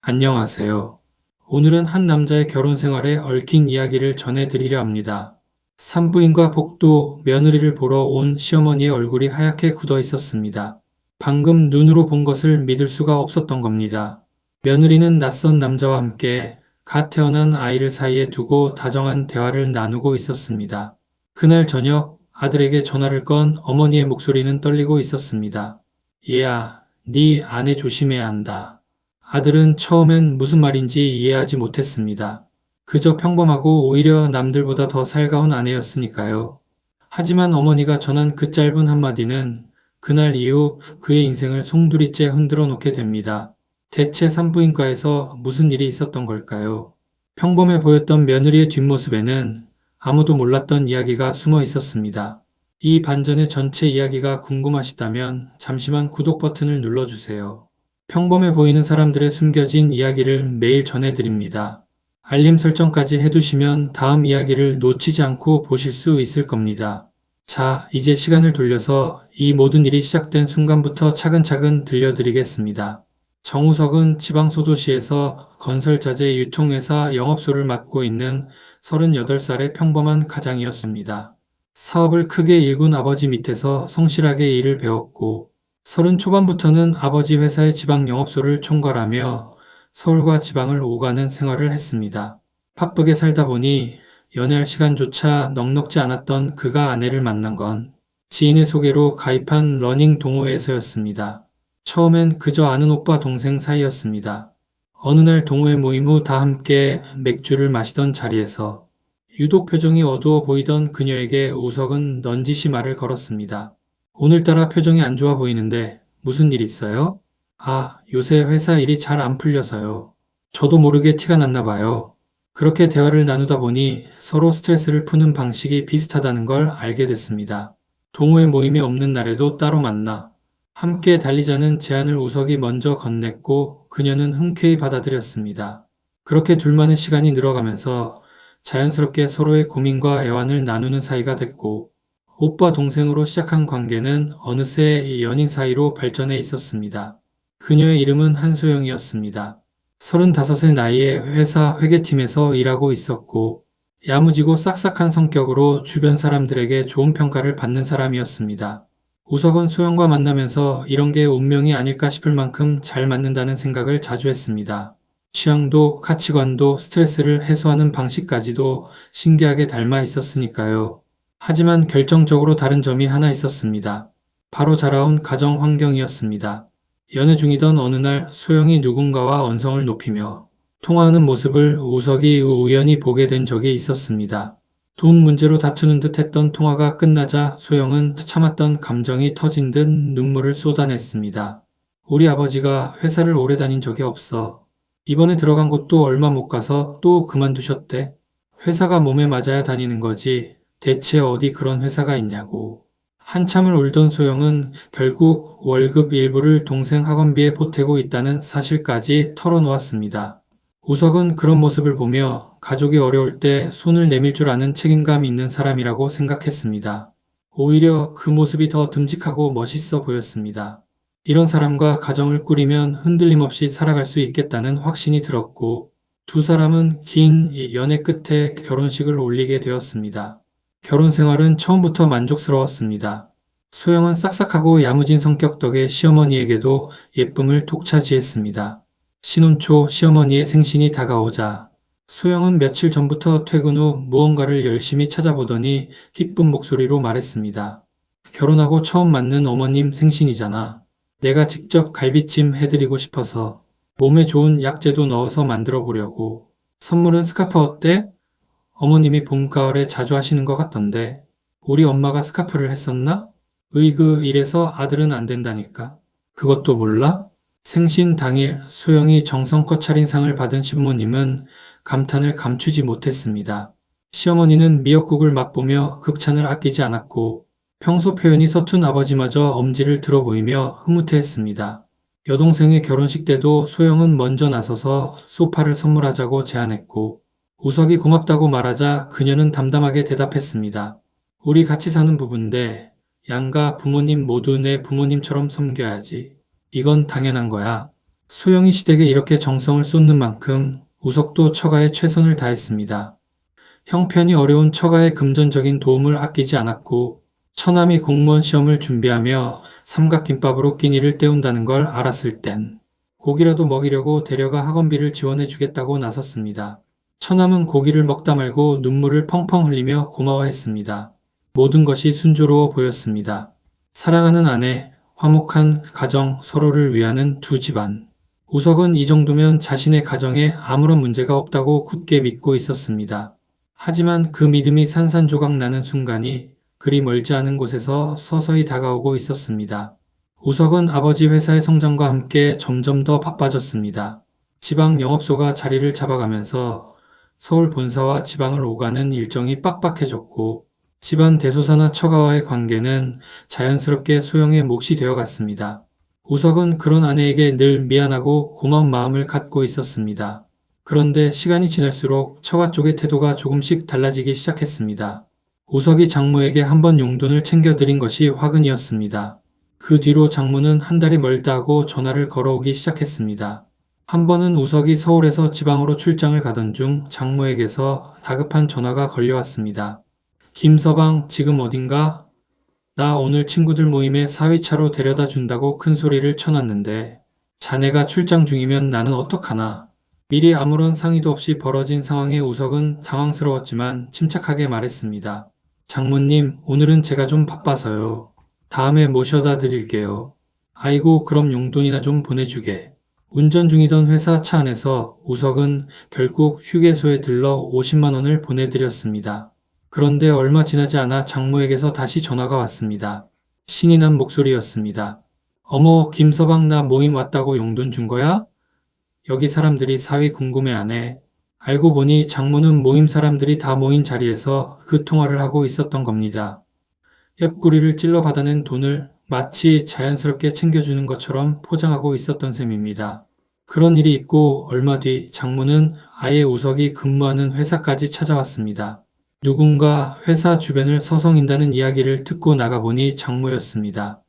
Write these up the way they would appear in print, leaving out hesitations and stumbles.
안녕하세요. 오늘은 한 남자의 결혼 생활에 얽힌 이야기를 전해드리려 합니다. 산부인과 복도 며느리를 보러 온 시어머니의 얼굴이 하얗게 굳어 있었습니다. 방금 눈으로 본 것을 믿을 수가 없었던 겁니다. 며느리는 낯선 남자와 함께 갓 태어난 아이를 사이에 두고 다정한 대화를 나누고 있었습니다. 그날 저녁 아들에게 전화를 건 어머니의 목소리는 떨리고 있었습니다. 얘야, 네 아내 조심해야 한다. 아들은 처음엔 무슨 말인지 이해하지 못했습니다. 그저 평범하고 오히려 남들보다 더 살가운 아내였으니까요. 하지만 어머니가 전한 그 짧은 한마디는 그날 이후 그의 인생을 송두리째 흔들어 놓게 됩니다. 대체 산부인과에서 무슨 일이 있었던 걸까요? 평범해 보였던 며느리의 뒷모습에는 아무도 몰랐던 이야기가 숨어 있었습니다. 이 반전의 전체 이야기가 궁금하시다면 잠시만 구독 버튼을 눌러주세요. 평범해 보이는 사람들의 숨겨진 이야기를 매일 전해드립니다. 알림 설정까지 해두시면 다음 이야기를 놓치지 않고 보실 수 있을 겁니다. 자, 이제 시간을 돌려서 이 모든 일이 시작된 순간부터 차근차근 들려드리겠습니다. 정우석은 지방소도시에서 건설자재 유통회사 영업소를 맡고 있는 38살의 평범한 가장이었습니다. 사업을 크게 일군 아버지 밑에서 성실하게 일을 배웠고 30 초반부터는 아버지 회사의 지방 영업소를 총괄하며 서울과 지방을 오가는 생활을 했습니다. 바쁘게 살다 보니 연애할 시간조차 넉넉지 않았던 그가 아내를 만난 건 지인의 소개로 가입한 러닝 동호회에서였습니다. 처음엔 그저 아는 오빠 동생 사이였습니다. 어느 날 동호회 모임 후 다 함께 맥주를 마시던 자리에서 유독 표정이 어두워 보이던 그녀에게 우석은 넌지시 말을 걸었습니다. 오늘따라 표정이 안 좋아 보이는데 무슨 일 있어요? 아, 요새 회사 일이 잘 안 풀려서요. 저도 모르게 티가 났나 봐요. 그렇게 대화를 나누다 보니 서로 스트레스를 푸는 방식이 비슷하다는 걸 알게 됐습니다. 동호회 모임이 없는 날에도 따로 만나 함께 달리자는 제안을 우석이 먼저 건넸고 그녀는 흔쾌히 받아들였습니다. 그렇게 둘만의 시간이 늘어가면서 자연스럽게 서로의 고민과 애환을 나누는 사이가 됐고 오빠 동생으로 시작한 관계는 어느새 연인 사이로 발전해 있었습니다. 그녀의 이름은 한소영이었습니다. 35의 나이에 회사 회계팀에서 일하고 있었고 야무지고 싹싹한 성격으로 주변 사람들에게 좋은 평가를 받는 사람이었습니다. 우석은 소영과 만나면서 이런 게 운명이 아닐까 싶을 만큼 잘 맞는다는 생각을 자주 했습니다. 취향도 가치관도 스트레스를 해소하는 방식까지도 신기하게 닮아 있었으니까요. 하지만 결정적으로 다른 점이 하나 있었습니다. 바로 자라온 가정 환경이었습니다. 연애 중이던 어느 날 소영이 누군가와 언성을 높이며 통화하는 모습을 우석이 우연히 보게 된 적이 있었습니다. 돈 문제로 다투는 듯 했던 통화가 끝나자 소영은 참았던 감정이 터진 듯 눈물을 쏟아냈습니다. 우리 아버지가 회사를 오래 다닌 적이 없어. 이번에 들어간 곳도 얼마 못 가서 또 그만두셨대. 회사가 몸에 맞아야 다니는 거지. 대체 어디 그런 회사가 있냐고. 한참을 울던 소영은 결국 월급 일부를 동생 학원비에 보태고 있다는 사실까지 털어놓았습니다. 우석은 그런 모습을 보며 가족이 어려울 때 손을 내밀 줄 아는 책임감 있는 사람이라고 생각했습니다. 오히려 그 모습이 더 듬직하고 멋있어 보였습니다. 이런 사람과 가정을 꾸리면 흔들림 없이 살아갈 수 있겠다는 확신이 들었고 두 사람은 긴 연애 끝에 결혼식을 올리게 되었습니다. 결혼 생활은 처음부터 만족스러웠습니다. 소영은 싹싹하고 야무진 성격 덕에 시어머니에게도 예쁨을 독차지했습니다. 신혼 초 시어머니의 생신이 다가오자 소영은 며칠 전부터 퇴근 후 무언가를 열심히 찾아보더니 기쁜 목소리로 말했습니다. 결혼하고 처음 맞는 어머님 생신이잖아. 내가 직접 갈비찜 해드리고 싶어서 몸에 좋은 약재도 넣어서 만들어 보려고. 선물은 스카프 어때? 어머님이 봄, 가을에 자주 하시는 것 같던데 우리 엄마가 스카프를 했었나? 으이그 이래서 아들은 안 된다니까. 그것도 몰라? 생신 당일 소영이 정성껏 차린 상을 받은 시부모님은 감탄을 감추지 못했습니다. 시어머니는 미역국을 맛보며 극찬을 아끼지 않았고 평소 표현이 서툰 아버지마저 엄지를 들어 보이며 흐뭇해했습니다. 여동생의 결혼식 때도 소영은 먼저 나서서 소파를 선물하자고 제안했고 우석이 고맙다고 말하자 그녀는 담담하게 대답했습니다. 우리 같이 사는 부부인데 양가 부모님 모두 내 부모님처럼 섬겨야지. 이건 당연한 거야. 소영이 시댁에 이렇게 정성을 쏟는 만큼 우석도 처가에 최선을 다했습니다. 형편이 어려운 처가의 금전적인 도움을 아끼지 않았고 처남이 공무원 시험을 준비하며 삼각김밥으로 끼니를 때운다는 걸 알았을 땐 고기라도 먹이려고 데려가 학원비를 지원해주겠다고 나섰습니다. 처남은 고기를 먹다 말고 눈물을 펑펑 흘리며 고마워했습니다. 모든 것이 순조로워 보였습니다. 사랑하는 아내, 화목한 가정, 서로를 위하는 두 집안. 우석은 이 정도면 자신의 가정에 아무런 문제가 없다고 굳게 믿고 있었습니다. 하지만 그 믿음이 산산조각 나는 순간이 그리 멀지 않은 곳에서 서서히 다가오고 있었습니다. 우석은 아버지 회사의 성장과 함께 점점 더 바빠졌습니다. 지방 영업소가 자리를 잡아가면서 서울 본사와 지방을 오가는 일정이 빡빡해졌고 집안 대소사나 처가와의 관계는 자연스럽게 소영의 몫이 되어갔습니다. 우석은 그런 아내에게 늘 미안하고 고마운 마음을 갖고 있었습니다. 그런데 시간이 지날수록 처가 쪽의 태도가 조금씩 달라지기 시작했습니다. 우석이 장모에게 한 번 용돈을 챙겨드린 것이 화근이었습니다. 그 뒤로 장모는 한 달이 멀다 하고 전화를 걸어오기 시작했습니다. 한 번은 우석이 서울에서 지방으로 출장을 가던 중 장모에게서 다급한 전화가 걸려왔습니다. 김서방, 지금 어딘가? 나 오늘 친구들 모임에 사위차로 데려다 준다고 큰 소리를 쳐놨는데 자네가 출장 중이면 나는 어떡하나? 미리 아무런 상의도 없이 벌어진 상황에 우석은 당황스러웠지만 침착하게 말했습니다. 장모님, 오늘은 제가 좀 바빠서요. 다음에 모셔다 드릴게요. 아이고, 그럼 용돈이나 좀 보내주게. 운전 중이던 회사 차 안에서 우석은 결국 휴게소에 들러 50만 원을 보내드렸습니다. 그런데 얼마 지나지 않아 장모에게서 다시 전화가 왔습니다. 신이 난 목소리였습니다. 어머, 김서방 나 모임 왔다고 용돈 준 거야? 여기 사람들이 사위 궁금해하네. 알고 보니 장모는 모임 사람들이 다 모인 자리에서 그 통화를 하고 있었던 겁니다. 옆구리를 찔러 받아낸 돈을 마치 자연스럽게 챙겨주는 것처럼 포장하고 있었던 셈입니다. 그런 일이 있고 얼마 뒤 장모는 아예 우석이 근무하는 회사까지 찾아왔습니다. 누군가 회사 주변을 서성인다는 이야기를 듣고 나가보니 장모였습니다.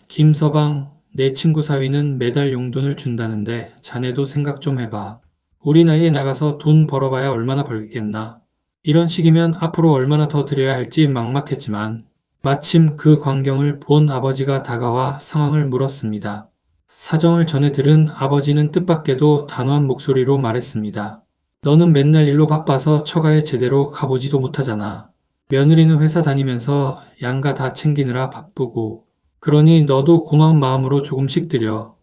김서방, 내 친구 사위는 매달 용돈을 준다는데 자네도 생각 좀 해봐. 우리 나이에 나가서 돈 벌어봐야 얼마나 벌겠나. 이런 식이면 앞으로 얼마나 더 드려야 할지 막막했지만 마침 그 광경을 본 아버지가 다가와 상황을 물었습니다. 사정을 전해 들은 아버지는 뜻밖에도 단호한 목소리로 말했습니다. 너는 맨날 일로 바빠서 처가에 제대로 가보지도 못하잖아. 며느리는 회사 다니면서 양가 다 챙기느라 바쁘고 그러니 너도 고마운 마음으로 조금씩 드려.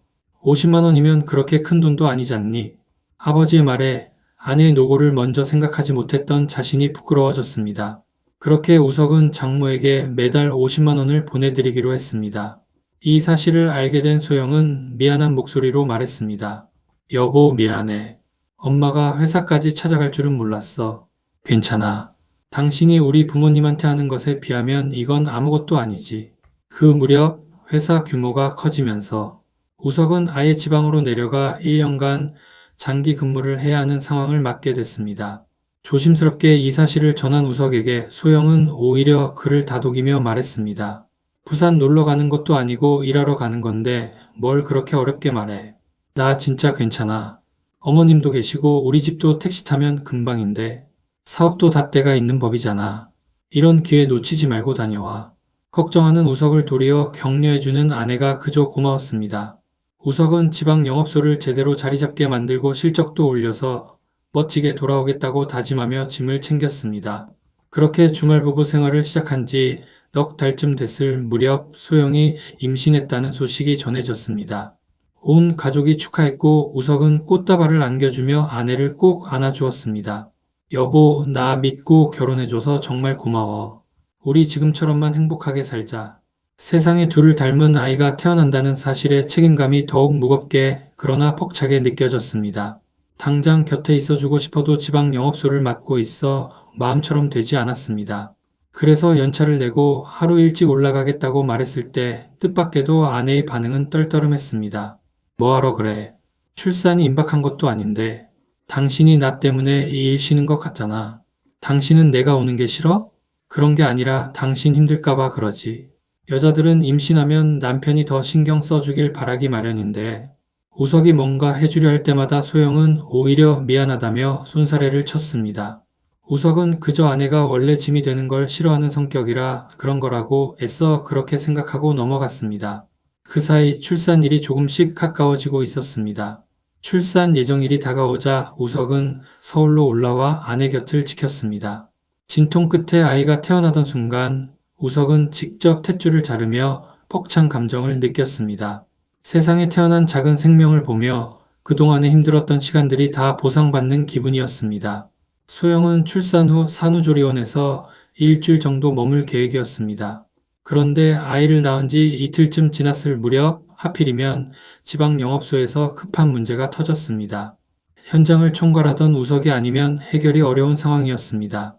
50만 원이면 그렇게 큰 돈도 아니잖니. 아버지의 말에 아내의 노고를 먼저 생각하지 못했던 자신이 부끄러워졌습니다. 그렇게 우석은 장모에게 매달 50만 원을 보내드리기로 했습니다. 이 사실을 알게 된 소영은 미안한 목소리로 말했습니다. 여보, 미안해. 엄마가 회사까지 찾아갈 줄은 몰랐어. 괜찮아. 당신이 우리 부모님한테 하는 것에 비하면 이건 아무것도 아니지. 그 무렵 회사 규모가 커지면서 우석은 아예 지방으로 내려가 1년간 장기 근무를 해야 하는 상황을 맞게 됐습니다. 조심스럽게 이 사실을 전한 우석에게 소영은 오히려 그를 다독이며 말했습니다. 부산 놀러 가는 것도 아니고 일하러 가는 건데 뭘 그렇게 어렵게 말해. 나 진짜 괜찮아. 어머님도 계시고 우리 집도 택시 타면 금방인데 사업도 다 때가 있는 법이잖아. 이런 기회 놓치지 말고 다녀와. 걱정하는 우석을 도리어 격려해주는 아내가 그저 고마웠습니다. 우석은 지방 영업소를 제대로 자리 잡게 만들고 실적도 올려서 멋지게 돌아오겠다고 다짐하며 짐을 챙겼습니다. 그렇게 주말 부부 생활을 시작한 지 넉 달쯤 됐을 무렵 소영이 임신했다는 소식이 전해졌습니다. 온 가족이 축하했고 우석은 꽃다발을 안겨주며 아내를 꼭 안아주었습니다. 여보, 나 믿고 결혼해줘서 정말 고마워. 우리 지금처럼만 행복하게 살자. 세상에 둘을 닮은 아이가 태어난다는 사실에 책임감이 더욱 무겁게 그러나 벅차게 느껴졌습니다. 당장 곁에 있어주고 싶어도 지방 영업소를 맡고 있어 마음처럼 되지 않았습니다. 그래서 연차를 내고 하루 일찍 올라가겠다고 말했을 때 뜻밖에도 아내의 반응은 떨떠름했습니다. 뭐하러 그래? 출산이 임박한 것도 아닌데 당신이 나 때문에 이 일 쉬는 것 같잖아. 당신은 내가 오는 게 싫어? 그런 게 아니라 당신 힘들까봐 그러지. 여자들은 임신하면 남편이 더 신경 써주길 바라기 마련인데 우석이 뭔가 해주려 할 때마다 소영은 오히려 미안하다며 손사래를 쳤습니다. 우석은 그저 아내가 원래 짐이 되는 걸 싫어하는 성격이라 그런 거라고 애써 그렇게 생각하고 넘어갔습니다. 그 사이 출산일이 조금씩 가까워지고 있었습니다. 출산 예정일이 다가오자 우석은 서울로 올라와 아내 곁을 지켰습니다. 진통 끝에 아이가 태어나던 순간 우석은 직접 탯줄을 자르며 벅찬 감정을 느꼈습니다. 세상에 태어난 작은 생명을 보며 그동안에 힘들었던 시간들이 다 보상받는 기분이었습니다. 소영은 출산 후 산후조리원에서 일주일 정도 머물 계획이었습니다. 그런데 아이를 낳은 지 이틀쯤 지났을 무렵 하필이면 지방 영업소에서 급한 문제가 터졌습니다. 현장을 총괄하던 우석이 아니면 해결이 어려운 상황이었습니다.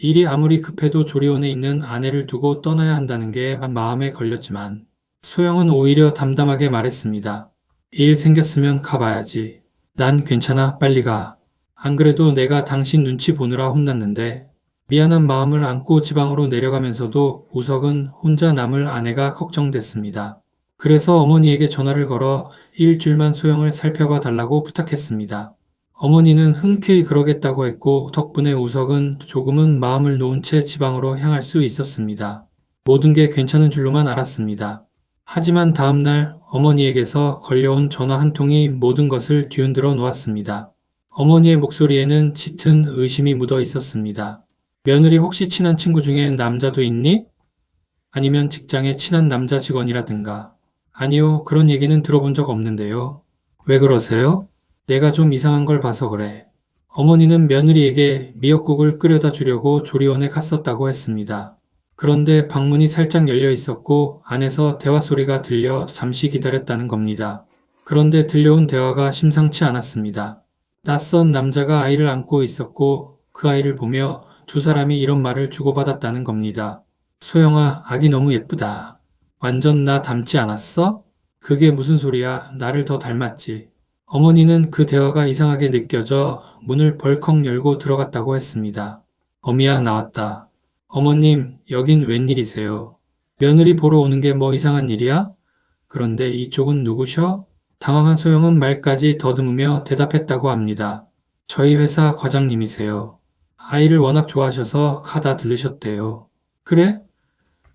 일이 아무리 급해도 조리원에 있는 아내를 두고 떠나야 한다는 게 마음에 걸렸지만 소영은 오히려 담담하게 말했습니다. 일 생겼으면 가봐야지. 난 괜찮아, 빨리 가. 안 그래도 내가 당신 눈치 보느라 혼났는데. 미안한 마음을 안고 지방으로 내려가면서도 우석은 혼자 남을 아내가 걱정됐습니다. 그래서 어머니에게 전화를 걸어 일주일만 소영을 살펴봐 달라고 부탁했습니다. 어머니는 흔쾌히 그러겠다고 했고 덕분에 우석은 조금은 마음을 놓은 채 지방으로 향할 수 있었습니다. 모든 게 괜찮은 줄로만 알았습니다. 하지만 다음날 어머니에게서 걸려온 전화 한 통이 모든 것을 뒤흔들어 놓았습니다. 어머니의 목소리에는 짙은 의심이 묻어 있었습니다. 며느리 혹시 친한 친구 중에 남자도 있니? 아니면 직장에 친한 남자 직원이라든가. 아니요, 그런 얘기는 들어본 적 없는데요. 왜 그러세요? 내가 좀 이상한 걸 봐서 그래. 어머니는 며느리에게 미역국을 끓여다 주려고 조리원에 갔었다고 했습니다. 그런데 방문이 살짝 열려 있었고 안에서 대화 소리가 들려 잠시 기다렸다는 겁니다. 그런데 들려온 대화가 심상치 않았습니다. 낯선 남자가 아이를 안고 있었고 그 아이를 보며 두 사람이 이런 말을 주고받았다는 겁니다. 소영아, 아기 너무 예쁘다. 완전 나 닮지 않았어? 그게 무슨 소리야. 나를 더 닮았지. 어머니는 그 대화가 이상하게 느껴져 문을 벌컥 열고 들어갔다고 했습니다. 어미야, 나왔다. 어머님, 여긴 웬일이세요? 며느리 보러 오는 게 뭐 이상한 일이야? 그런데 이쪽은 누구셔? 당황한 소영은 말까지 더듬으며 대답했다고 합니다. 저희 회사 과장님이세요. 아이를 워낙 좋아하셔서 가다 들르셨대요. 그래?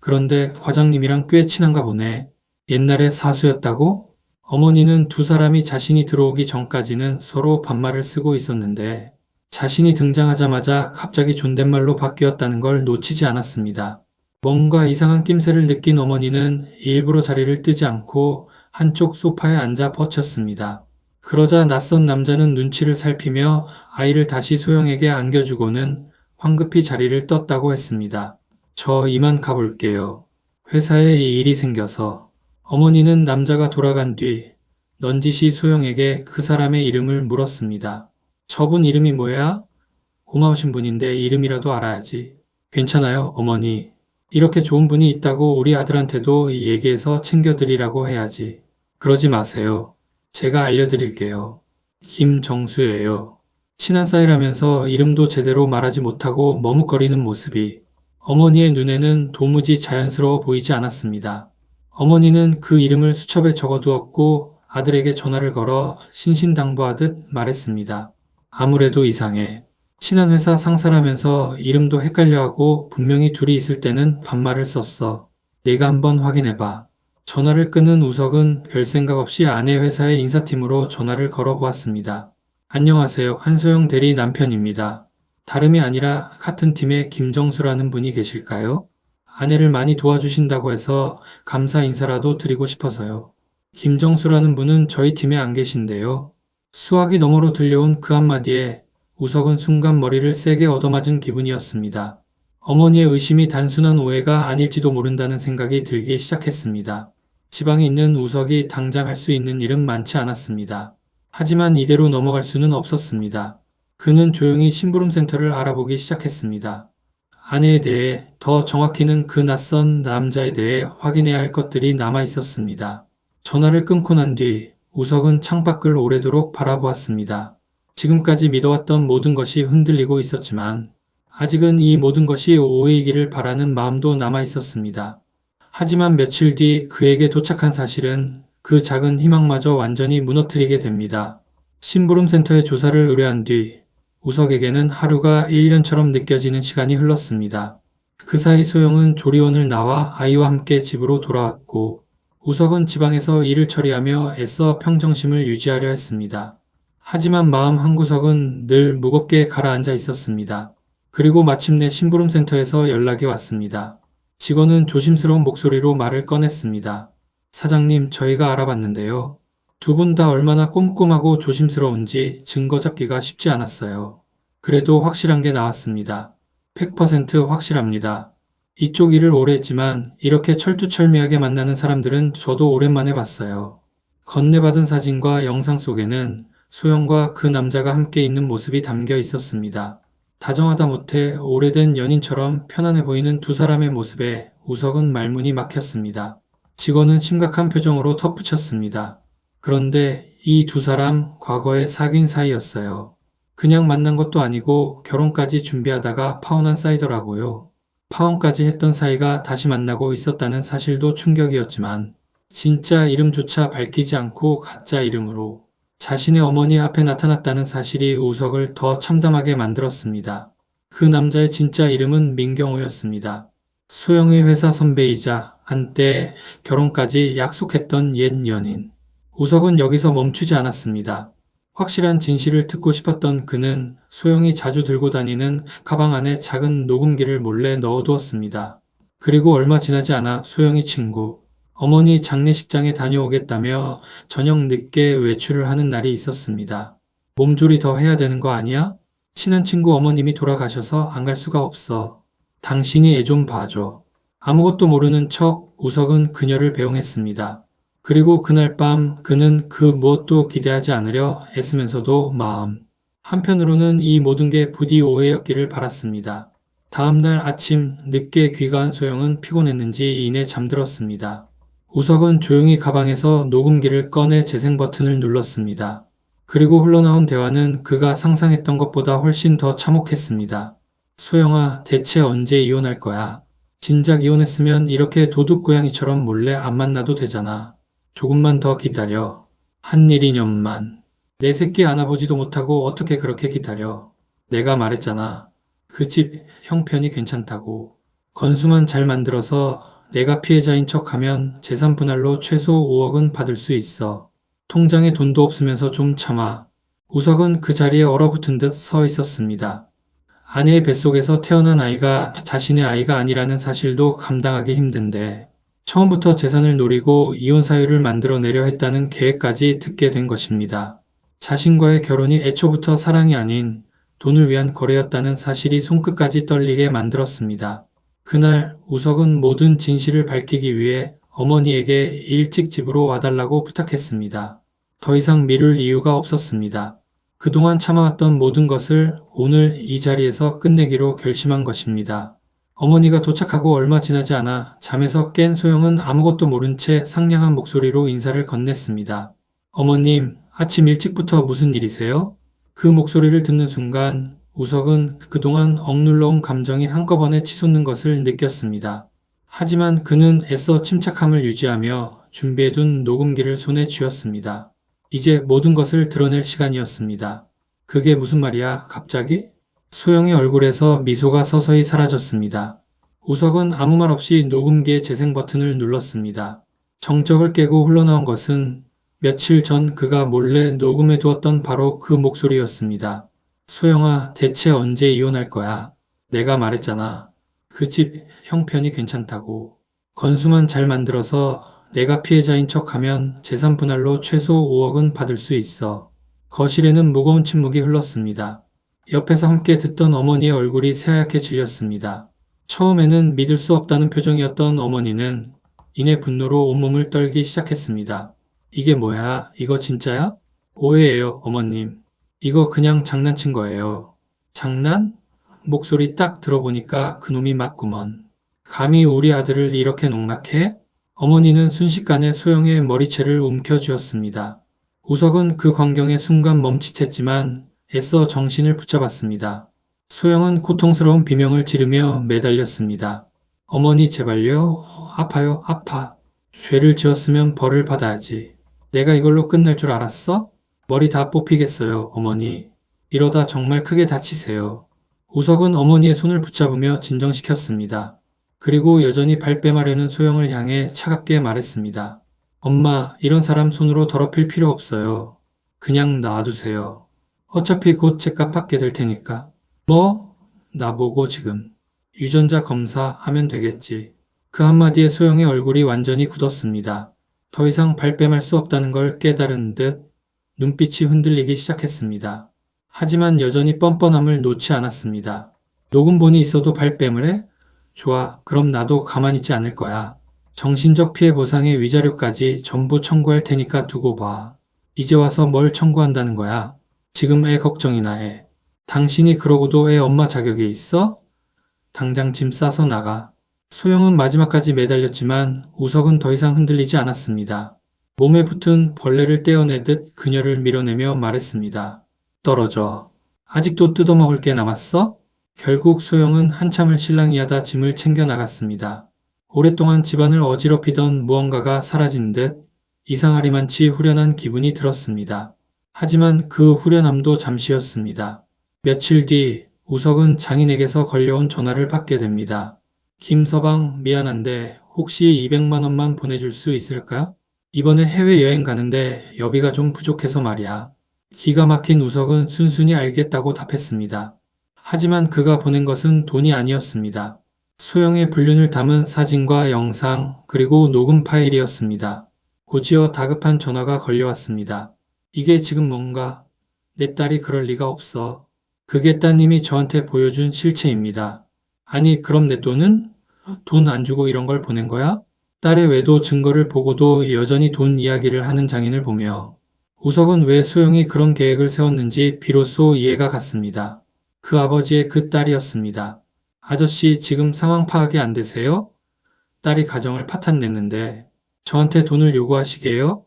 그런데 과장님이랑 꽤 친한가 보네. 옛날에 사수였다고? 어머니는 두 사람이 자신이 들어오기 전까지는 서로 반말을 쓰고 있었는데 자신이 등장하자마자 갑자기 존댓말로 바뀌었다는 걸 놓치지 않았습니다. 뭔가 이상한 낌새를 느낀 어머니는 일부러 자리를 뜨지 않고 한쪽 소파에 앉아 버텼습니다. 그러자 낯선 남자는 눈치를 살피며 아이를 다시 소영에게 안겨주고는 황급히 자리를 떴다고 했습니다. 저 이만 가볼게요. 회사에 일이 생겨서. 어머니는 남자가 돌아간 뒤 넌지시 소영에게 그 사람의 이름을 물었습니다. 저분 이름이 뭐야? 고마우신 분인데 이름이라도 알아야지. 괜찮아요, 어머니. 이렇게 좋은 분이 있다고 우리 아들한테도 얘기해서 챙겨드리라고 해야지. 그러지 마세요. 제가 알려드릴게요. 김정수예요. 친한 사이라면서 이름도 제대로 말하지 못하고 머뭇거리는 모습이 어머니의 눈에는 도무지 자연스러워 보이지 않았습니다. 어머니는 그 이름을 수첩에 적어두었고 아들에게 전화를 걸어 신신당부하듯 말했습니다. 아무래도 이상해. 친한 회사 상사라면서 이름도 헷갈려하고 분명히 둘이 있을 때는 반말을 썼어. 내가 한번 확인해봐. 전화를 끊은 우석은 별 생각 없이 아내 회사의 인사팀으로 전화를 걸어보았습니다. 안녕하세요. 한소영 대리 남편입니다. 다름이 아니라 같은 팀에 김정수라는 분이 계실까요? 아내를 많이 도와주신다고 해서 감사 인사라도 드리고 싶어서요. 김정수라는 분은 저희 팀에 안 계신데요. 수화기 너머로 들려온 그 한마디에 우석은 순간 머리를 세게 얻어맞은 기분이었습니다. 어머니의 의심이 단순한 오해가 아닐지도 모른다는 생각이 들기 시작했습니다. 지방에 있는 우석이 당장 할 수 있는 일은 많지 않았습니다. 하지만 이대로 넘어갈 수는 없었습니다. 그는 조용히 심부름센터를 알아보기 시작했습니다. 아내에 대해, 더 정확히는 그 낯선 남자에 대해 확인해야 할 것들이 남아 있었습니다. 전화를 끊고 난 뒤 우석은 창밖을 오래도록 바라보았습니다. 지금까지 믿어왔던 모든 것이 흔들리고 있었지만 아직은 이 모든 것이 오해이기를 바라는 마음도 남아 있었습니다. 하지만 며칠 뒤 그에게 도착한 사실은 그 작은 희망마저 완전히 무너뜨리게 됩니다. 심부름센터에 조사를 의뢰한 뒤 우석에게는 하루가 1년처럼 느껴지는 시간이 흘렀습니다. 그 사이 소영은 조리원을 나와 아이와 함께 집으로 돌아왔고 우석은 지방에서 일을 처리하며 애써 평정심을 유지하려 했습니다. 하지만 마음 한구석은 늘 무겁게 가라앉아 있었습니다. 그리고 마침내 심부름센터에서 연락이 왔습니다. 직원은 조심스러운 목소리로 말을 꺼냈습니다. 사장님, 저희가 알아봤는데요. 두 분 다 얼마나 꼼꼼하고 조심스러운지 증거 잡기가 쉽지 않았어요. 그래도 확실한 게 나왔습니다. 100% 확실합니다. 이쪽 일을 오래 했지만 이렇게 철두철미하게 만나는 사람들은 저도 오랜만에 봤어요. 건네받은 사진과 영상 속에는 소영과 그 남자가 함께 있는 모습이 담겨 있었습니다. 다정하다 못해 오래된 연인처럼 편안해 보이는 두 사람의 모습에 우석은 말문이 막혔습니다. 직원은 심각한 표정으로 덧붙였습니다. 그런데 이 두 사람 과거에 사귄 사이였어요. 그냥 만난 것도 아니고 결혼까지 준비하다가 파혼한 사이더라고요. 파혼까지 했던 사이가 다시 만나고 있었다는 사실도 충격이었지만 진짜 이름조차 밝히지 않고 가짜 이름으로 자신의 어머니 앞에 나타났다는 사실이 우석을 더 참담하게 만들었습니다. 그 남자의 진짜 이름은 민경호였습니다. 소영의 회사 선배이자 한때 결혼까지 약속했던 옛 연인. 우석은 여기서 멈추지 않았습니다. 확실한 진실을 듣고 싶었던 그는 소영이 자주 들고 다니는 가방 안에 작은 녹음기를 몰래 넣어두었습니다. 그리고 얼마 지나지 않아 소영이 친구, 어머니 장례식장에 다녀오겠다며 저녁 늦게 외출을 하는 날이 있었습니다. 몸조리 더 해야 되는 거 아니야? 친한 친구 어머님이 돌아가셔서 안 갈 수가 없어. 당신이 애 좀 봐줘. 아무것도 모르는 척 우석은 그녀를 배웅했습니다. 그리고 그날 밤 그는 그 무엇도 기대하지 않으려 애쓰면서도 마음 한편으로는 이 모든 게 부디 오해였기를 바랐습니다. 다음날 아침 늦게 귀가한 소영은 피곤했는지 이내 잠들었습니다. 우석은 조용히 가방에서 녹음기를 꺼내 재생 버튼을 눌렀습니다. 그리고 흘러나온 대화는 그가 상상했던 것보다 훨씬 더 참혹했습니다. 소영아, 대체 언제 이혼할 거야? 진작 이혼했으면 이렇게 도둑고양이처럼 몰래 안 만나도 되잖아. 조금만 더 기다려. 한 일 이년만. 내 새끼 안아보지도 못하고 어떻게 그렇게 기다려. 내가 말했잖아. 그 집 형편이 괜찮다고. 건수만 잘 만들어서 내가 피해자인 척하면 재산 분할로 최소 5억은 받을 수 있어. 통장에 돈도 없으면서 좀 참아. 우석은 그 자리에 얼어붙은 듯 서 있었습니다. 아내의 뱃속에서 태어난 아이가 자신의 아이가 아니라는 사실도 감당하기 힘든데 처음부터 재산을 노리고 이혼 사유를 만들어내려 했다는 계획까지 듣게 된 것입니다. 자신과의 결혼이 애초부터 사랑이 아닌 돈을 위한 거래였다는 사실이 손끝까지 떨리게 만들었습니다. 그날 우석은 모든 진실을 밝히기 위해 어머니에게 일찍 집으로 와달라고 부탁했습니다. 더 이상 미룰 이유가 없었습니다. 그동안 참아왔던 모든 것을 오늘 이 자리에서 끝내기로 결심한 것입니다. 어머니가 도착하고 얼마 지나지 않아 잠에서 깬 소영은 아무것도 모른 채 상냥한 목소리로 인사를 건넸습니다. 어머님, 아침 일찍부터 무슨 일이세요? 그 목소리를 듣는 순간 우석은 그동안 억눌러온 감정이 한꺼번에 치솟는 것을 느꼈습니다. 하지만 그는 애써 침착함을 유지하며 준비해둔 녹음기를 손에 쥐었습니다. 이제 모든 것을 드러낼 시간이었습니다. 그게 무슨 말이야, 갑자기? 소영의 얼굴에서 미소가 서서히 사라졌습니다. 우석은 아무 말 없이 녹음기의 재생 버튼을 눌렀습니다. 정적을 깨고 흘러나온 것은 며칠 전 그가 몰래 녹음해 두었던 바로 그 목소리였습니다. 소영아, 대체 언제 이혼할 거야? 내가 말했잖아. 그 집 형편이 괜찮다고. 건수만 잘 만들어서 내가 피해자인 척하면 재산 분할로 최소 5억은 받을 수 있어. 거실에는 무거운 침묵이 흘렀습니다. 옆에서 함께 듣던 어머니의 얼굴이 새하얗게 질렸습니다. 처음에는 믿을 수 없다는 표정이었던 어머니는 이내 분노로 온몸을 떨기 시작했습니다. 이게 뭐야? 이거 진짜야? 오해예요, 어머님. 이거 그냥 장난친 거예요. 장난? 목소리 딱 들어보니까 그놈이 맞구먼. 감히 우리 아들을 이렇게 농락해? 어머니는 순식간에 소영의 머리채를 움켜쥐었습니다. 우석은 그 광경에 순간 멈칫했지만 애써 정신을 붙잡았습니다. 소영은 고통스러운 비명을 지르며 매달렸습니다. 어머니 제발요. 아파요. 아파. 죄를 지었으면 벌을 받아야지. 내가 이걸로 끝날 줄 알았어? 머리 다 뽑히겠어요, 어머니. 이러다 정말 크게 다치세요. 우석은 어머니의 손을 붙잡으며 진정시켰습니다. 그리고 여전히 발뺌하려는 소영을 향해 차갑게 말했습니다. 엄마, 이런 사람 손으로 더럽힐 필요 없어요. 그냥 놔두세요. 어차피 곧 죗값 받게 될 테니까. 뭐? 나보고 지금. 유전자 검사하면 되겠지. 그 한마디에 소영의 얼굴이 완전히 굳었습니다. 더 이상 발뺌할 수 없다는 걸 깨달은 듯 눈빛이 흔들리기 시작했습니다. 하지만 여전히 뻔뻔함을 놓지 않았습니다. 녹음본이 있어도 발뺌을 해? 좋아, 그럼 나도 가만히 있지 않을 거야. 정신적 피해 보상의 위자료까지 전부 청구할 테니까 두고 봐. 이제 와서 뭘 청구한다는 거야? 지금 애 걱정이나 해. 당신이 그러고도 애 엄마 자격이 있어? 당장 짐 싸서 나가. 소영은 마지막까지 매달렸지만 우석은 더 이상 흔들리지 않았습니다. 몸에 붙은 벌레를 떼어내듯 그녀를 밀어내며 말했습니다. 떨어져. 아직도 뜯어먹을 게 남았어? 결국 소영은 한참을 실랑이하다 짐을 챙겨 나갔습니다. 오랫동안 집안을 어지럽히던 무언가가 사라진 듯 이상하리만치 후련한 기분이 들었습니다. 하지만 그 후련함도 잠시였습니다. 며칠 뒤 우석은 장인에게서 걸려온 전화를 받게 됩니다. 김서방, 미안한데 혹시 200만 원만 보내줄 수 있을까? 이번에 해외여행 가는데 여비가 좀 부족해서 말이야. 기가 막힌 우석은 순순히 알겠다고 답했습니다. 하지만 그가 보낸 것은 돈이 아니었습니다. 소영의 불륜을 담은 사진과 영상 그리고 녹음 파일이었습니다. 곧이어 다급한 전화가 걸려왔습니다. 이게 지금 뭔가? 내 딸이 그럴 리가 없어. 그게 따님이 저한테 보여준 실체입니다. 아니 그럼 내 돈은? 돈 안 주고 이런 걸 보낸 거야? 딸의 외도 증거를 보고도 여전히 돈 이야기를 하는 장인을 보며 우석은 왜 소영이 그런 계획을 세웠는지 비로소 이해가 갔습니다. 그 아버지의 그 딸이었습니다. 아저씨 지금 상황 파악이 안 되세요? 딸이 가정을 파탄냈는데 저한테 돈을 요구하시게요?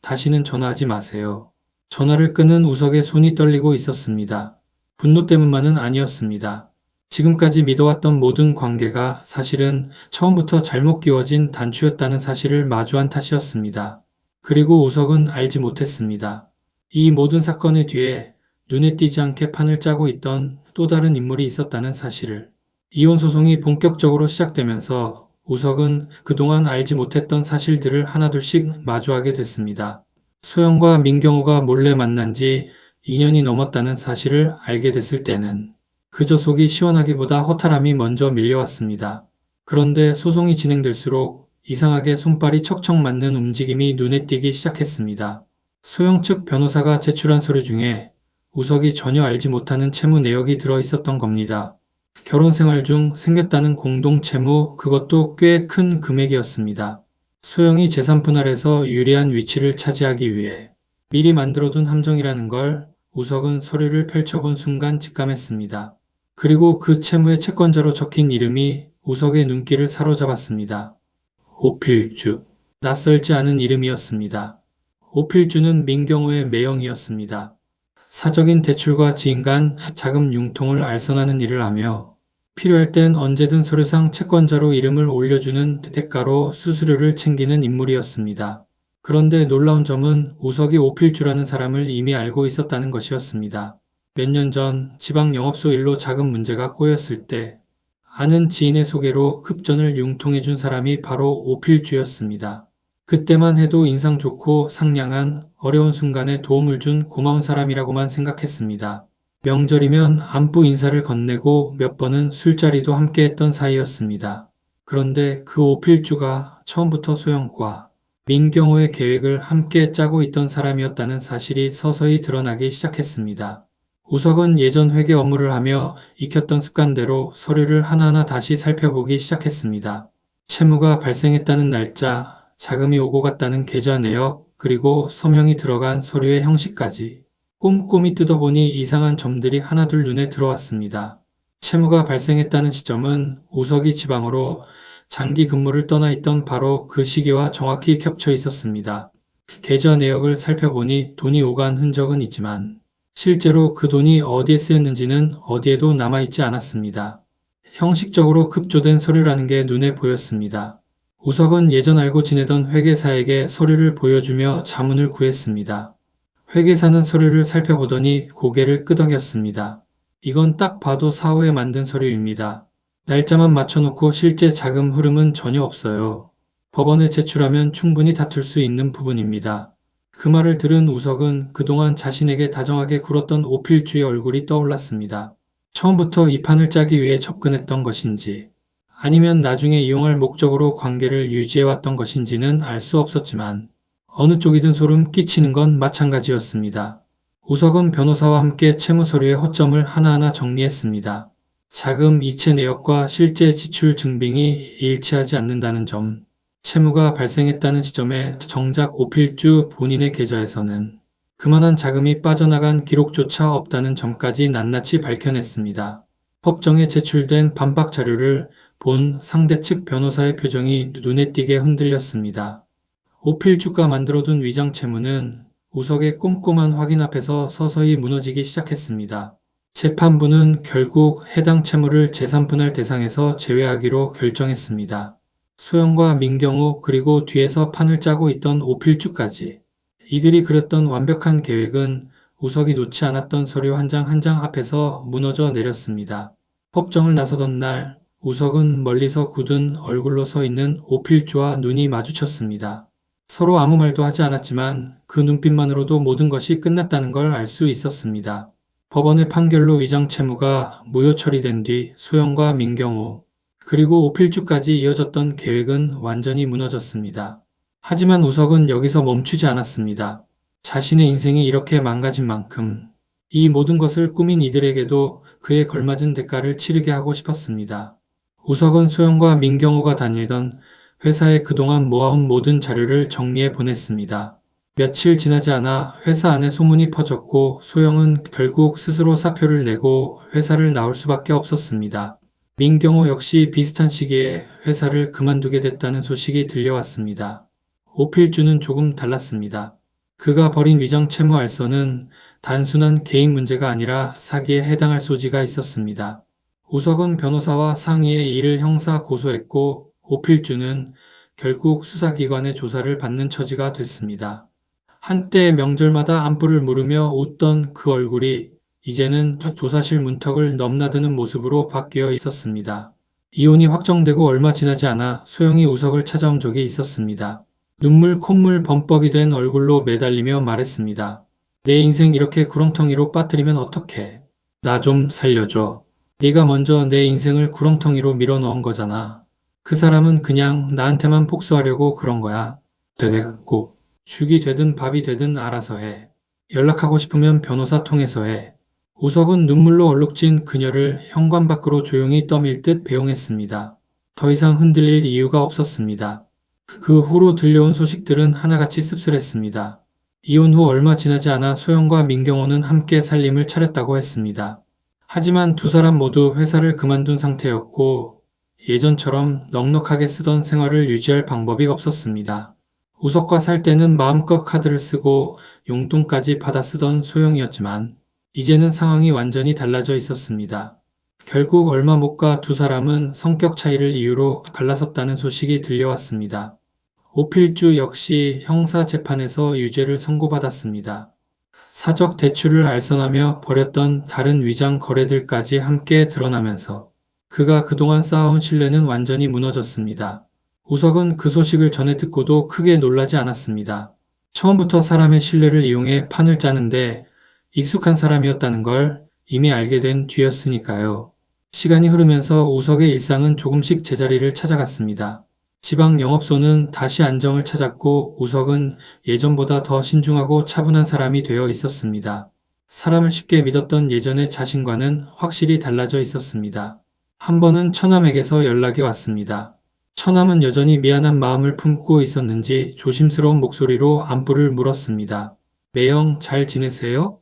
다시는 전화하지 마세요. 전화를 끊은 우석의 손이 떨리고 있었습니다. 분노 때문만은 아니었습니다. 지금까지 믿어왔던 모든 관계가 사실은 처음부터 잘못 끼워진 단추였다는 사실을 마주한 탓이었습니다. 그리고 우석은 알지 못했습니다. 이 모든 사건의 뒤에 눈에 띄지 않게 판을 짜고 있던 또 다른 인물이 있었다는 사실을. 이혼 소송이 본격적으로 시작되면서 우석은 그동안 알지 못했던 사실들을 하나둘씩 마주하게 됐습니다. 소영과 민경호가 몰래 만난 지 2년이 넘었다는 사실을 알게 됐을 때는 그저 속이 시원하기보다 허탈함이 먼저 밀려왔습니다. 그런데 소송이 진행될수록 이상하게 손발이 척척 맞는 움직임이 눈에 띄기 시작했습니다. 소영 측 변호사가 제출한 서류 중에 우석이 전혀 알지 못하는 채무 내역이 들어 있었던 겁니다. 결혼 생활 중 생겼다는 공동 채무, 그것도 꽤 큰 금액이었습니다. 소영이 재산 분할에서 유리한 위치를 차지하기 위해 미리 만들어둔 함정이라는 걸 우석은 서류를 펼쳐본 순간 직감했습니다. 그리고 그 채무의 채권자로 적힌 이름이 우석의 눈길을 사로잡았습니다. 오필주. 낯설지 않은 이름이었습니다. 오필주는 민경호의 매형이었습니다. 사적인 대출과 지인간 자금 융통을 알선하는 일을 하며 필요할 땐 언제든 서류상 채권자로 이름을 올려주는 대가로 수수료를 챙기는 인물이었습니다. 그런데 놀라운 점은 우석이 오필주라는 사람을 이미 알고 있었다는 것이었습니다. 몇 년 전 지방 영업소 일로 자금 문제가 꼬였을 때 아는 지인의 소개로 급전을 융통해준 사람이 바로 오필주였습니다. 그때만 해도 인상 좋고 상냥한 어려운 순간에 도움을 준 고마운 사람이라고만 생각했습니다. 명절이면 안부 인사를 건네고 몇 번은 술자리도 함께 했던 사이였습니다. 그런데 그 오필주가 처음부터 소영과 민경호의 계획을 함께 짜고 있던 사람이었다는 사실이 서서히 드러나기 시작했습니다. 우석은 예전 회계 업무를 하며 익혔던 습관대로 서류를 하나하나 다시 살펴보기 시작했습니다. 채무가 발생했다는 날짜, 자금이 오고 갔다는 계좌 내역, 그리고 서명이 들어간 서류의 형식까지 꼼꼼히 뜯어보니 이상한 점들이 하나둘 눈에 들어왔습니다. 채무가 발생했다는 시점은 우석이 지방으로 장기 근무를 떠나 있던 바로 그 시기와 정확히 겹쳐 있었습니다. 계좌 내역을 살펴보니 돈이 오간 흔적은 있지만 실제로 그 돈이 어디에 쓰였는지는 어디에도 남아있지 않았습니다. 형식적으로 급조된 서류라는 게 눈에 보였습니다. 우석은 예전 알고 지내던 회계사에게 서류를 보여주며 자문을 구했습니다. 회계사는 서류를 살펴보더니 고개를 끄덕였습니다. 이건 딱 봐도 사후에 만든 서류입니다. 날짜만 맞춰놓고 실제 자금 흐름은 전혀 없어요. 법원에 제출하면 충분히 다툴 수 있는 부분입니다. 그 말을 들은 우석은 그동안 자신에게 다정하게 굴었던 오필주의 얼굴이 떠올랐습니다. 처음부터 이 판을 짜기 위해 접근했던 것인지 아니면 나중에 이용할 목적으로 관계를 유지해왔던 것인지는 알 수 없었지만 어느 쪽이든 소름 끼치는 건 마찬가지였습니다. 우석은 변호사와 함께 채무 서류의 허점을 하나하나 정리했습니다. 자금 이체 내역과 실제 지출 증빙이 일치하지 않는다는 점, 채무가 발생했다는 시점에 정작 오필주 본인의 계좌에서는 그만한 자금이 빠져나간 기록조차 없다는 점까지 낱낱이 밝혀냈습니다. 법정에 제출된 반박 자료를 본 상대 측 변호사의 표정이 눈에 띄게 흔들렸습니다. 오필주가 만들어둔 위장 채무는 우석의 꼼꼼한 확인 앞에서 서서히 무너지기 시작했습니다. 재판부는 결국 해당 채무를 재산분할 대상에서 제외하기로 결정했습니다. 소영과 민경호 그리고 뒤에서 판을 짜고 있던 오필주까지 이들이 그렸던 완벽한 계획은 우석이 놓지 않았던 서류 한 장 한 장 앞에서 무너져 내렸습니다. 법정을 나서던 날 우석은 멀리서 굳은 얼굴로 서 있는 오필주와 눈이 마주쳤습니다. 서로 아무 말도 하지 않았지만 그 눈빛만으로도 모든 것이 끝났다는 걸 알 수 있었습니다. 법원의 판결로 위장 채무가 무효 처리된 뒤 소영과 민경호 그리고 오필주까지 이어졌던 계획은 완전히 무너졌습니다. 하지만 우석은 여기서 멈추지 않았습니다. 자신의 인생이 이렇게 망가진 만큼 이 모든 것을 꾸민 이들에게도 그에 걸맞은 대가를 치르게 하고 싶었습니다. 우석은 소영과 민경호가 다니던 회사에 그동안 모아온 모든 자료를 정리해 보냈습니다. 며칠 지나지 않아 회사 안에 소문이 퍼졌고 소영은 결국 스스로 사표를 내고 회사를 나올 수밖에 없었습니다. 민경호 역시 비슷한 시기에 회사를 그만두게 됐다는 소식이 들려왔습니다. 오필주는 조금 달랐습니다. 그가 벌인 위장 채무 알선은 단순한 개인 문제가 아니라 사기에 해당할 소지가 있었습니다. 우석은 변호사와 상의해 이를 형사 고소했고 오필주는 결국 수사기관의 조사를 받는 처지가 됐습니다. 한때 명절마다 안부를 물으며 웃던 그 얼굴이 이제는 조사실 문턱을 넘나드는 모습으로 바뀌어 있었습니다. 이혼이 확정되고 얼마 지나지 않아 소영이 우석을 찾아온 적이 있었습니다. 눈물 콧물 범벅이 된 얼굴로 매달리며 말했습니다. 내 인생 이렇게 구렁텅이로 빠뜨리면 어떡해. 나 좀 살려줘. 네가 먼저 내 인생을 구렁텅이로 밀어넣은 거잖아. 그 사람은 그냥 나한테만 복수하려고 그런 거야. 됐고. 죽이 되든 밥이 되든 알아서 해. 연락하고 싶으면 변호사 통해서 해. 우석은 눈물로 얼룩진 그녀를 현관 밖으로 조용히 떠밀 듯 배웅했습니다. 더 이상 흔들릴 이유가 없었습니다. 그 후로 들려온 소식들은 하나같이 씁쓸했습니다. 이혼 후 얼마 지나지 않아 소영과 민경호는 함께 살림을 차렸다고 했습니다. 하지만 두 사람 모두 회사를 그만둔 상태였고 예전처럼 넉넉하게 쓰던 생활을 유지할 방법이 없었습니다. 우석과 살 때는 마음껏 카드를 쓰고 용돈까지 받아 쓰던 소영이었지만 이제는 상황이 완전히 달라져 있었습니다. 결국 얼마 못 가 두 사람은 성격 차이를 이유로 갈라섰다는 소식이 들려왔습니다. 오필주 역시 형사 재판에서 유죄를 선고받았습니다. 사적 대출을 알선하며 벌였던 다른 위장 거래들까지 함께 드러나면서 그가 그동안 쌓아온 신뢰는 완전히 무너졌습니다. 우석은 그 소식을 전해 듣고도 크게 놀라지 않았습니다. 처음부터 사람의 신뢰를 이용해 판을 짜는데 익숙한 사람이었다는 걸 이미 알게 된 뒤였으니까요. 시간이 흐르면서 우석의 일상은 조금씩 제자리를 찾아갔습니다. 지방 영업소는 다시 안정을 찾았고 우석은 예전보다 더 신중하고 차분한 사람이 되어 있었습니다. 사람을 쉽게 믿었던 예전의 자신과는 확실히 달라져 있었습니다. 한 번은 처남에게서 연락이 왔습니다. 처남은 여전히 미안한 마음을 품고 있었는지 조심스러운 목소리로 안부를 물었습니다. 매영 잘 지내세요?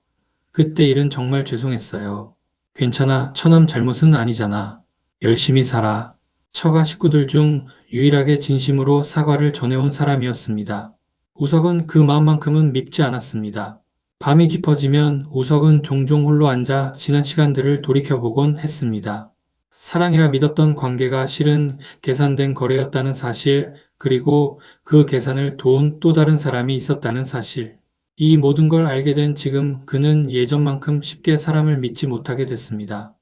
그때 일은 정말 죄송했어요. 괜찮아. 처남 잘못은 아니잖아. 열심히 살아. 처가 식구들 중 유일하게 진심으로 사과를 전해온 사람이었습니다. 우석은 그 마음만큼은 밉지 않았습니다. 밤이 깊어지면 우석은 종종 홀로 앉아 지난 시간들을 돌이켜보곤 했습니다. 사랑이라 믿었던 관계가 실은 계산된 거래였다는 사실, 그리고 그 계산을 도운 또 다른 사람이 있었다는 사실. 이 모든 걸 알게 된 지금 그는 예전만큼 쉽게 사람을 믿지 못하게 됐습니다.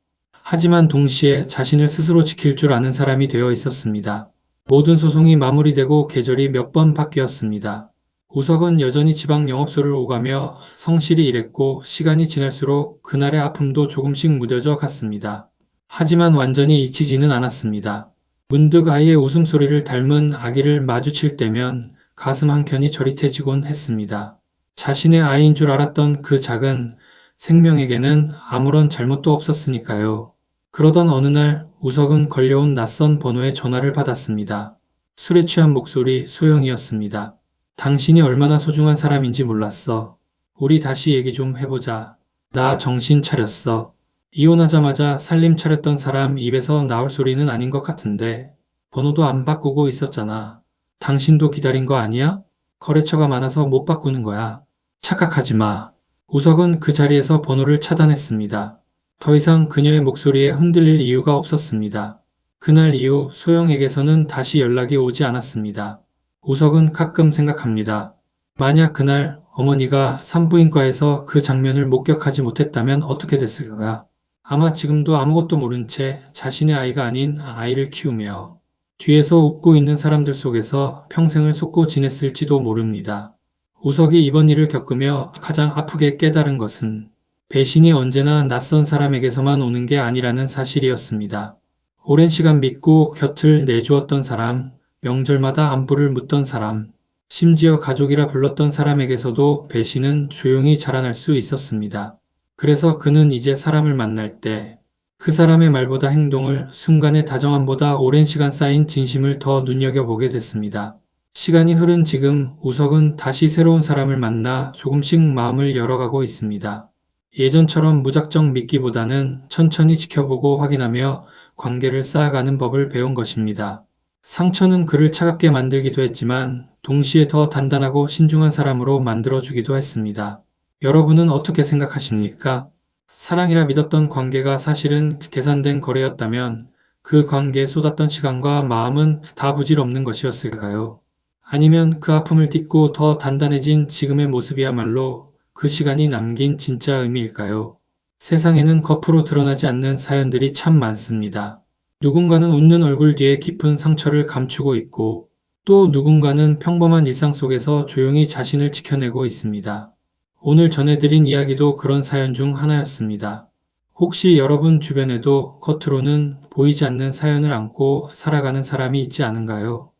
하지만 동시에 자신을 스스로 지킬 줄 아는 사람이 되어 있었습니다. 모든 소송이 마무리되고 계절이 몇 번 바뀌었습니다. 우석은 여전히 지방 영업소를 오가며 성실히 일했고 시간이 지날수록 그날의 아픔도 조금씩 무뎌져 갔습니다. 하지만 완전히 잊히지는 않았습니다. 문득 아이의 웃음소리를 닮은 아기를 마주칠 때면 가슴 한켠이 저릿해지곤 했습니다. 자신의 아이인 줄 알았던 그 작은 생명에게는 아무런 잘못도 없었으니까요. 그러던 어느 날 우석은 걸려온 낯선 번호의 전화를 받았습니다. 술에 취한 목소리 소영이었습니다. 당신이 얼마나 소중한 사람인지 몰랐어. 우리 다시 얘기 좀 해보자. 나 정신 차렸어. 이혼하자마자 살림 차렸던 사람 입에서 나올 소리는 아닌 것 같은데 번호도 안 바꾸고 있었잖아. 당신도 기다린 거 아니야? 거래처가 많아서 못 바꾸는 거야. 착각하지 마. 우석은 그 자리에서 번호를 차단했습니다. 더 이상 그녀의 목소리에 흔들릴 이유가 없었습니다. 그날 이후 소영에게서는 다시 연락이 오지 않았습니다. 우석은 가끔 생각합니다. 만약 그날 어머니가 산부인과에서 그 장면을 목격하지 못했다면 어떻게 됐을까? 아마 지금도 아무것도 모른 채 자신의 아이가 아닌 아이를 키우며 뒤에서 웃고 있는 사람들 속에서 평생을 속고 지냈을지도 모릅니다. 우석이 이번 일을 겪으며 가장 아프게 깨달은 것은 배신이 언제나 낯선 사람에게서만 오는 게 아니라는 사실이었습니다. 오랜 시간 믿고 곁을 내주었던 사람, 명절마다 안부를 묻던 사람, 심지어 가족이라 불렀던 사람에게서도 배신은 조용히 자라날 수 있었습니다. 그래서 그는 이제 사람을 만날 때 그 사람의 말보다 행동을, 순간의 다정함보다 오랜 시간 쌓인 진심을 더 눈여겨보게 됐습니다. 시간이 흐른 지금 우석은 다시 새로운 사람을 만나 조금씩 마음을 열어가고 있습니다. 예전처럼 무작정 믿기보다는 천천히 지켜보고 확인하며 관계를 쌓아가는 법을 배운 것입니다. 상처는 그를 차갑게 만들기도 했지만 동시에 더 단단하고 신중한 사람으로 만들어주기도 했습니다. 여러분은 어떻게 생각하십니까? 사랑이라 믿었던 관계가 사실은 계산된 거래였다면 그 관계에 쏟았던 시간과 마음은 다 부질없는 것이었을까요? 아니면 그 아픔을 딛고 더 단단해진 지금의 모습이야말로 그 시간이 남긴 진짜 의미일까요? 세상에는 겉으로 드러나지 않는 사연들이 참 많습니다. 누군가는 웃는 얼굴 뒤에 깊은 상처를 감추고 있고 또 누군가는 평범한 일상 속에서 조용히 자신을 지켜내고 있습니다. 오늘 전해드린 이야기도 그런 사연 중 하나였습니다. 혹시 여러분 주변에도 겉으로는 보이지 않는 사연을 안고 살아가는 사람이 있지 않은가요?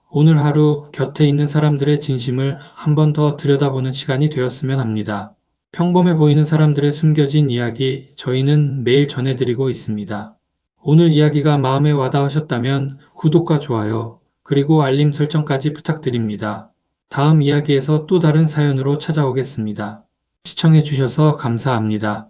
오늘 하루 곁에 있는 사람들의 진심을 한 번 더 들여다보는 시간이 되었으면 합니다. 평범해 보이는 사람들의 숨겨진 이야기 저희는 매일 전해드리고 있습니다. 오늘 이야기가 마음에 와닿으셨다면 구독과 좋아요, 그리고 알림 설정까지 부탁드립니다. 다음 이야기에서 또 다른 사연으로 찾아오겠습니다. 시청해주셔서 감사합니다.